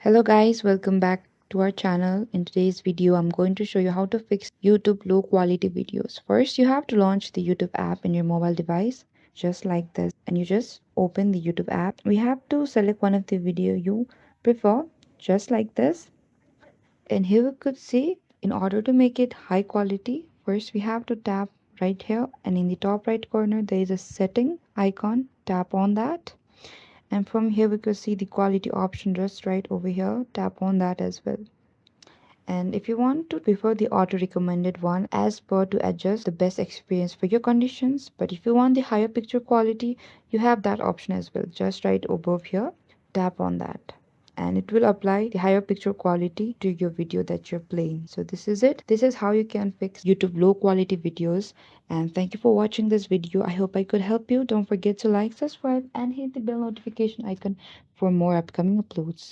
Hello guys, welcome back to our channel. In today's video, I'm going to show you how to fix YouTube low quality videos. First, you have to launch the YouTube app in your mobile device, just like this. And you just open the YouTube app. We have to select one of the video you prefer, just like this. And here we could see, in order to make it high quality, first we have to tap right here. And in the top right corner, there is a setting icon. Tap on that, and from here we could see the quality option just right over here. Tap on that as well. And if you want to prefer the auto recommended one as per to adjust the best experience for your conditions, but if you want the higher picture quality, you have that option as well, just right above here. Tap on that and it will apply the higher picture quality to your video that you're playing. So this is it. This is how you can fix YouTube low quality videos. And thank you for watching this video. I hope I could help you. Don't forget to like, subscribe, and hit the bell notification icon for more upcoming uploads.